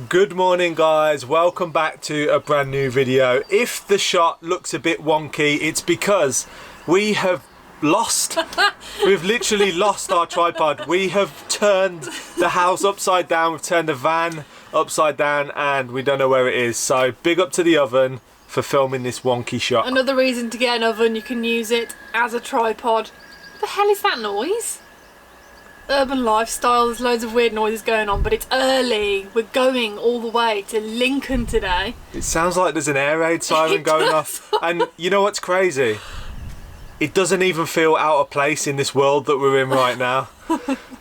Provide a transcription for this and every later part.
Good morning guys, welcome back to a brand new video. If the shot looks a bit wonky, it's because we have we've literally lost our tripod. We have turned the house upside down, we've turned the van upside down and we don't know where it is. So big up to the oven for filming this wonky shot. Another reason to get an oven, you can use it as a tripod. What the hell is that noise? Urban lifestyle, there's loads of weird noises going on, but it's early. We're going all the way to Lincoln today. It sounds like there's an air raid siren going off. And you know what's crazy? It doesn't even feel out of place in this world that we're in right now.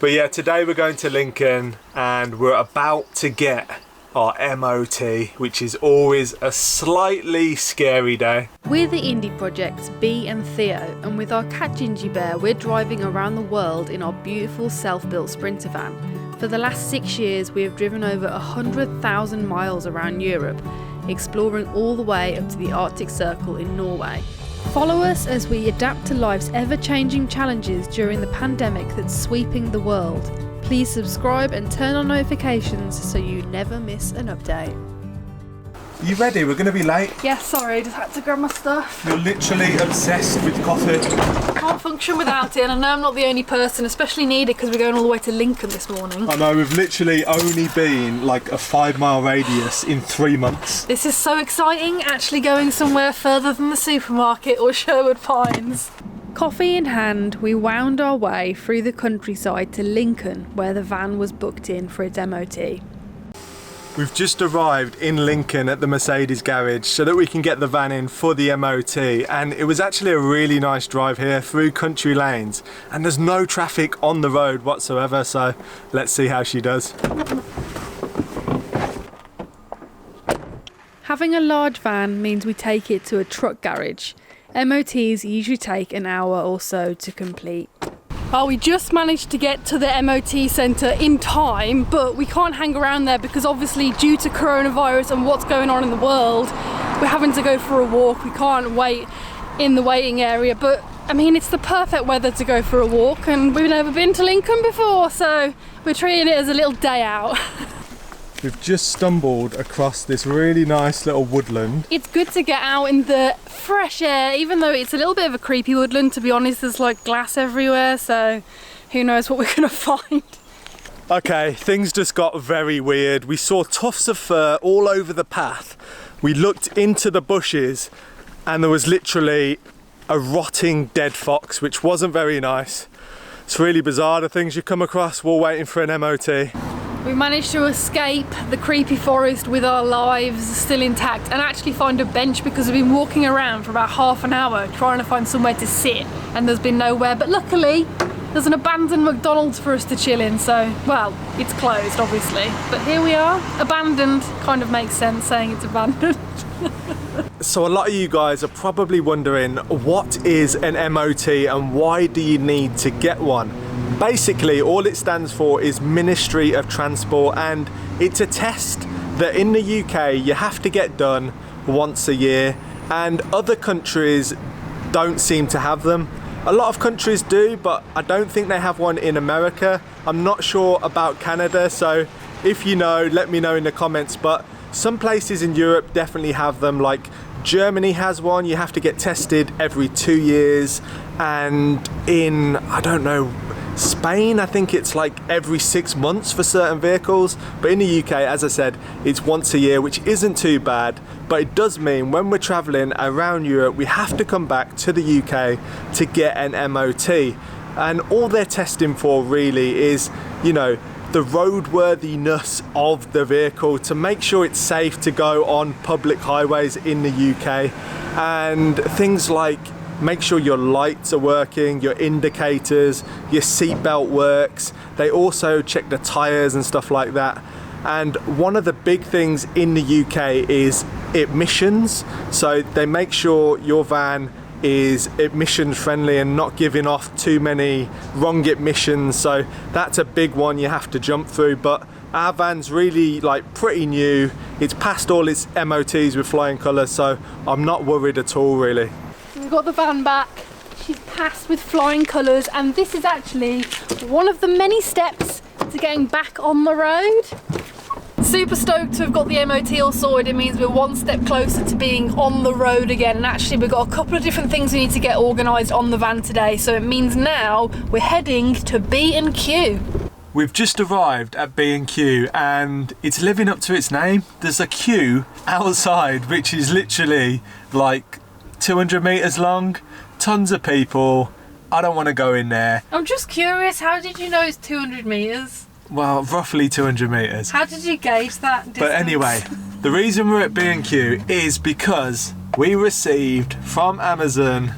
But yeah, today we're going to Lincoln and we're about to get our MOT, which is always a slightly scary day. We're the Indie Projects, Bee and Theo, and with our cat Ginjey Bear, we're driving around the world in our beautiful self-built Sprinter van. For the last 6 years, we have driven over 100,000 miles around Europe, exploring all the way up to the Arctic Circle in Norway. Follow us as we adapt to life's ever-changing challenges during the pandemic that's sweeping the world. Please subscribe and turn on notifications so you never miss an update. You ready? We're going to be late. Yeah, sorry, just had to grab my stuff. You're literally obsessed with coffee. Can't function without it, and I know I'm not the only person, especially needed because we're going all the way to Lincoln this morning. I know, we've literally only been like a 5-mile radius in 3 months. This is so exciting, actually going somewhere further than the supermarket or Sherwood Pines. Coffee in hand, we wound our way through the countryside to Lincoln, where the van was booked in for its MOT. We've just arrived in Lincoln at the Mercedes garage so that we can get the van in for the MOT, and it was actually a really nice drive here through country lanes and there's no traffic on the road whatsoever, so let's see how she does. Having a large van means we take it to a truck garage. MOTs usually take an hour or so to complete. Well, we just managed to get to the MOT centre in time, but we can't hang around there because obviously due to coronavirus and what's going on in the world, we're having to go for a walk. We can't wait in the waiting area, but I mean, it's the perfect weather to go for a walk and we've never been to Lincoln before, so we're treating it as a little day out. We've just stumbled across this really nice little woodland. It's good to get out in the fresh air, even though it's a little bit of a creepy woodland, to be honest. There's like glass everywhere, so who knows what we're gonna find. Okay, things just got very weird. We saw tufts of fur all over the path. We looked into the bushes and there was literally a rotting dead fox, which wasn't very nice. It's really bizarre, the things you come across while waiting for an MOT. We managed to escape the creepy forest with our lives still intact and actually find a bench because we've been walking around for about half an hour trying to find somewhere to sit and there's been nowhere, but luckily there's an abandoned McDonald's for us to chill in, so, well, it's closed obviously, but here we are. Abandoned kind of makes sense saying it's abandoned. So a lot of you guys are probably wondering, what is an MOT and why do you need to get one? Basically, all it stands for is Ministry of Transport, and it's a test that in the UK you have to get done once a year, and other countries don't seem to have them. A lot of countries do, but I don't think they have one in America. I'm not sure about Canada, so if you know, let me know in the comments, but some places in Europe definitely have them, like Germany has one. You have to get tested every 2 years, and in, I don't know, Spain, I think it's like every 6 months for certain vehicles, but in the UK, as I said, it's once a year, which isn't too bad, but it does mean when we're traveling around Europe, we have to come back to the UK to get an MOT, and all they're testing for really is, you know, the roadworthiness of the vehicle to make sure it's safe to go on public highways in the UK, and things like make sure your lights are working, your indicators, your seatbelt works. They also check the tires and stuff like that. And one of the big things in the UK is emissions. So they make sure your van is emission friendly and not giving off too many wrong emissions. So that's a big one you have to jump through. But our van's really like pretty new. It's passed all its MOTs with flying colours, so I'm not worried at all really. We've got the van back. She's passed with flying colours, and this is actually one of the many steps to getting back on the road. super stoked to have got the MOT all sorted. It means we're one step closer to being on the road again, and actually we've got a couple of different things we need to get organised on the van today, so it means now we're heading to B&Q. We've just arrived at B&Q and it's living up to its name. There's a queue outside which is literally like 200 metres long, tons of people. I don't want to go in there. I'm just curious, how did you know it's 200 metres? Well, roughly 200 metres. How did you gauge that distance? But anyway, the reason we're at B&Q is because we received from Amazon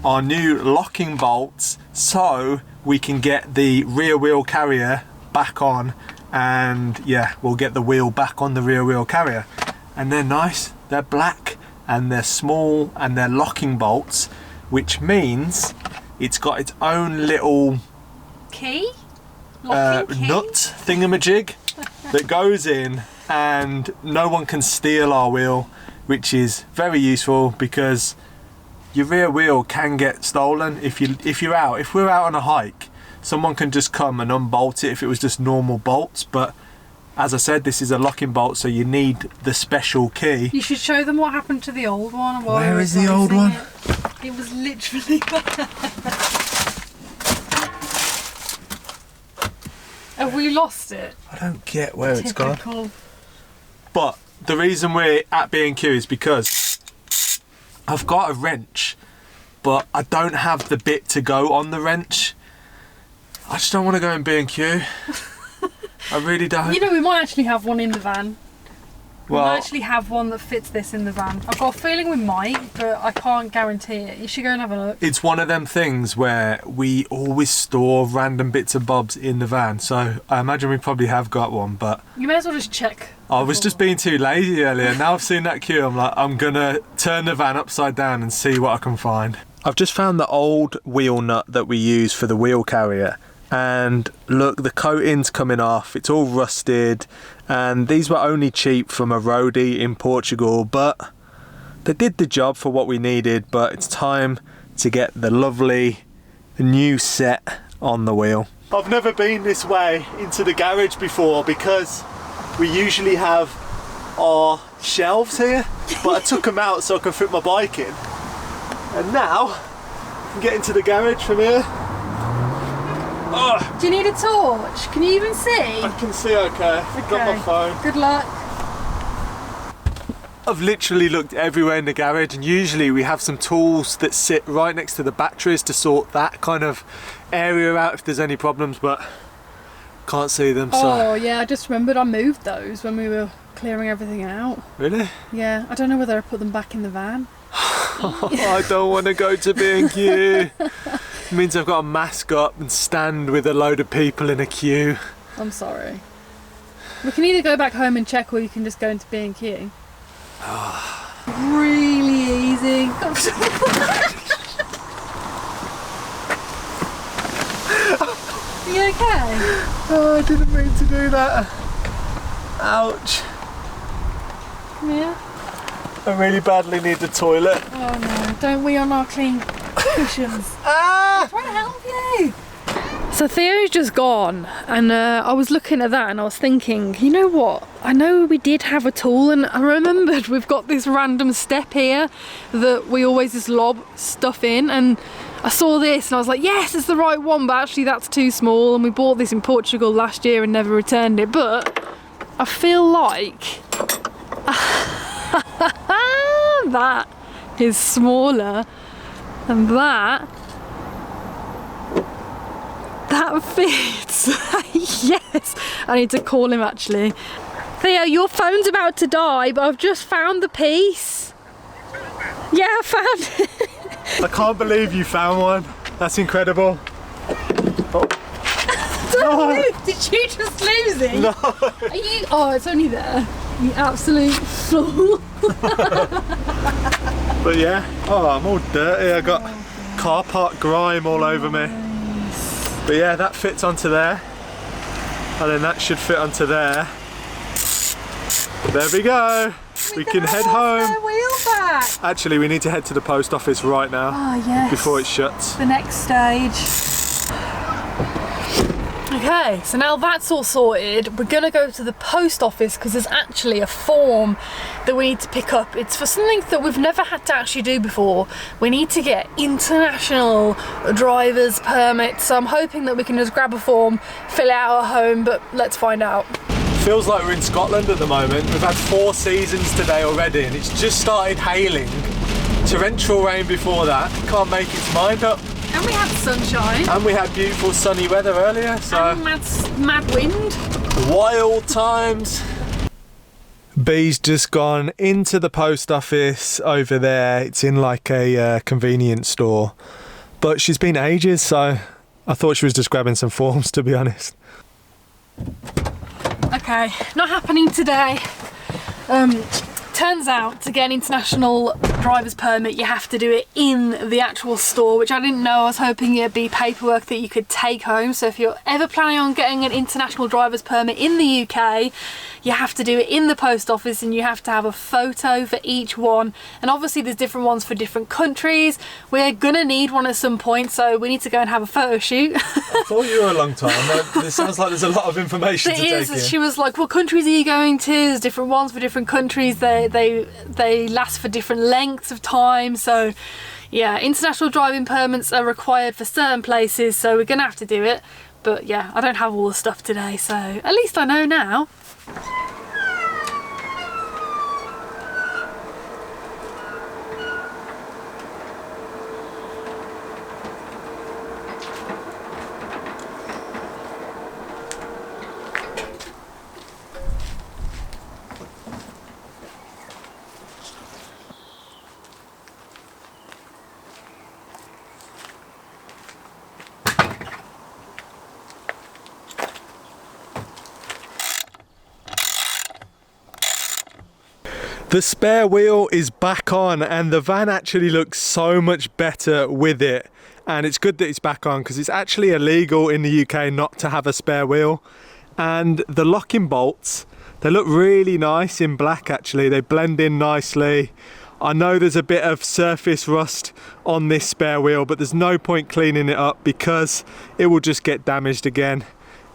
our new locking bolts, so we can get the rear wheel carrier back on, and yeah, we'll get the wheel back on the rear wheel carrier. And they're nice, they're black, and they're small, and they're locking bolts, which means it's got its own little key? nut thingamajig that goes in, and no one can steal our wheel, which is very useful because your rear wheel can get stolen if we're out on a hike. Someone can just come and unbolt it if it was just normal bolts, but as I said, this is a locking bolt, so you need the special key. You should show them what happened to the old one. Where is the old one? It was literally there. Have we lost it? I don't get where it's gone. Typical. But the reason we're at B&Q is because I've got a wrench, but I don't have the bit to go on the wrench. I just don't want to go in B&Q. I really don't. You know, we might actually have one in the van. We Well, might actually have one that fits this in the van. I've got a feeling we might, but I can't guarantee it. You should go and have a look. it's one of them things where we always store random bits and bobs in the van, so I imagine we probably have got one, but You may as well just check. I was just being too lazy earlier. Now I've seen that queue, I'm like, I'm gonna turn the van upside down and see what I can find. I've just found the old wheel nut that we use for the wheel carrier, and look, the coating's coming off, it's all rusted, and these were only cheap from a roadie in Portugal, but they did the job for what we needed. But it's time to get the lovely new set on the wheel. I've never been this way into the garage before because we usually have our shelves here, but I took them out so I can fit my bike in. And now I can get into the garage from here. Do you need a torch? Can you even see? I can see okay. I've got my phone. Good luck. I've literally looked everywhere in the garage, and usually we have some tools that sit right next to the batteries to sort that kind of area out if there's any problems, but can't see them. So. Oh yeah, I just remembered I moved those when we were clearing everything out. Really? Yeah, I don't know whether I put them back in the van. I don't want to go to B&Q. It means I've got to mask up and stand with a load of people in a queue. I'm sorry. We can either go back home and check, or you can just go into B&Q. Really easy. Are you okay? Oh, I didn't mean to do that. Ouch. Come here. I really badly need the toilet. Oh no, don't we on our clean cushions? Ah! I'm trying to help you. So Theo's just gone, and I was looking at that and I was thinking, you know what? I know we did have a tool, and I remembered we've got this random step here that we always just lob stuff in, and I saw this and I was like, yes, it's the right one, but actually that's too small, and we bought this in Portugal last year and never returned it. But I feel like that is smaller, and that fits. Yes, I need to call him actually. Theo, your phone's about to die, but I've just found the piece. Yeah, I found it. I can't believe you found one. That's incredible. Oh. Don't move. Did you just lose it? No. Are you? Oh, it's only there. You absolute fool. But yeah, oh, I'm all dirty. I got car park grime all over me. But yeah, that fits onto there, and then that should fit onto there. There we go. We can head home. Wheel back. Actually, we need to head to the post office right now Oh yes. before it shuts. The next stage. Okay, so now that's all sorted, we're gonna go to the post office because there's actually a form that we need to pick up. It's for something that we've never had to actually do before. We need to get international driver's permit, so I'm hoping that we can just grab a form, fill it out at home, but let's find out. Feels like we're in Scotland at the moment. We've had 4 seasons today already and it's just started hailing. Torrential rain before that, can't make its mind up. And we had sunshine. And we had beautiful sunny weather earlier, so... And mad wind. Wild times. Bee's just gone into the post office over there. It's in like a convenience store. But she's been ages, so I thought she was just grabbing some forms, to be honest. Okay, not happening today. Turns out to get an international driver's permit you have to do it in the actual store, which I didn't know. I was hoping it'd be paperwork that you could take home. So if you're ever planning on getting an international driver's permit in the UK, you have to do it in the post office and you have to have a photo for each one. And obviously there's different ones for different countries. We're gonna need one at some point, so we need to go and have a photo shoot. I thought you were a long time. This sounds like there's a lot of information to take in. She was like, what countries are you going to? There's different ones for different countries. They last for different lengths of time. So yeah, international driving permits are required for certain places, so we're gonna have to do it. But yeah, I don't have all the stuff today, so at least I know now. The spare wheel is back on and the van actually looks so much better with it. And it's good that it's back on because it's actually illegal in the UK not to have a spare wheel. And the locking bolts, they look really nice in black actually. They blend in nicely. I know there's a bit of surface rust on this spare wheel, but there's no point cleaning it up because it will just get damaged again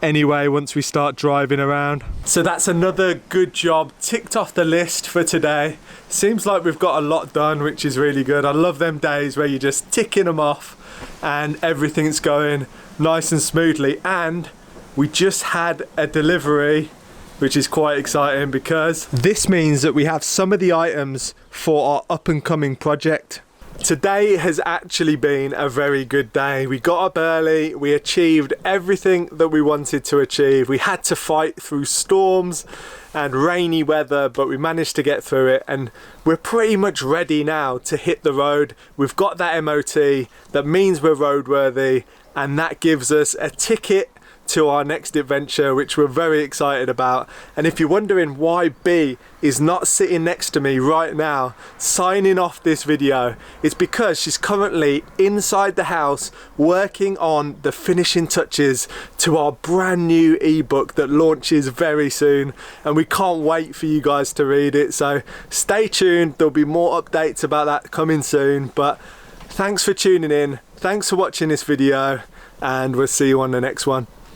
anyway once we start driving around. So that's another good job ticked off the list for today. Seems like we've got a lot done, which is really good. I love them days where you're just ticking them off and everything's going nice and smoothly. And we just had a delivery, which is quite exciting because this means that we have some of the items for our up and coming project. Today has actually been a very good day. We got up early, we achieved everything that we wanted to achieve. We had to fight through storms and rainy weather, but we managed to get through it and we're pretty much ready now to hit the road. We've got that MOT, that means we're roadworthy, and that gives us a ticket to our next adventure, which we're very excited about. And if you're wondering why Bee is not sitting next to me right now signing off this video, it's because she's currently inside the house working on the finishing touches to our brand new ebook that launches very soon, and we can't wait for you guys to read it. So stay tuned, there'll be more updates about that coming soon. But thanks for tuning in, thanks for watching this video, and we'll see you on the next one.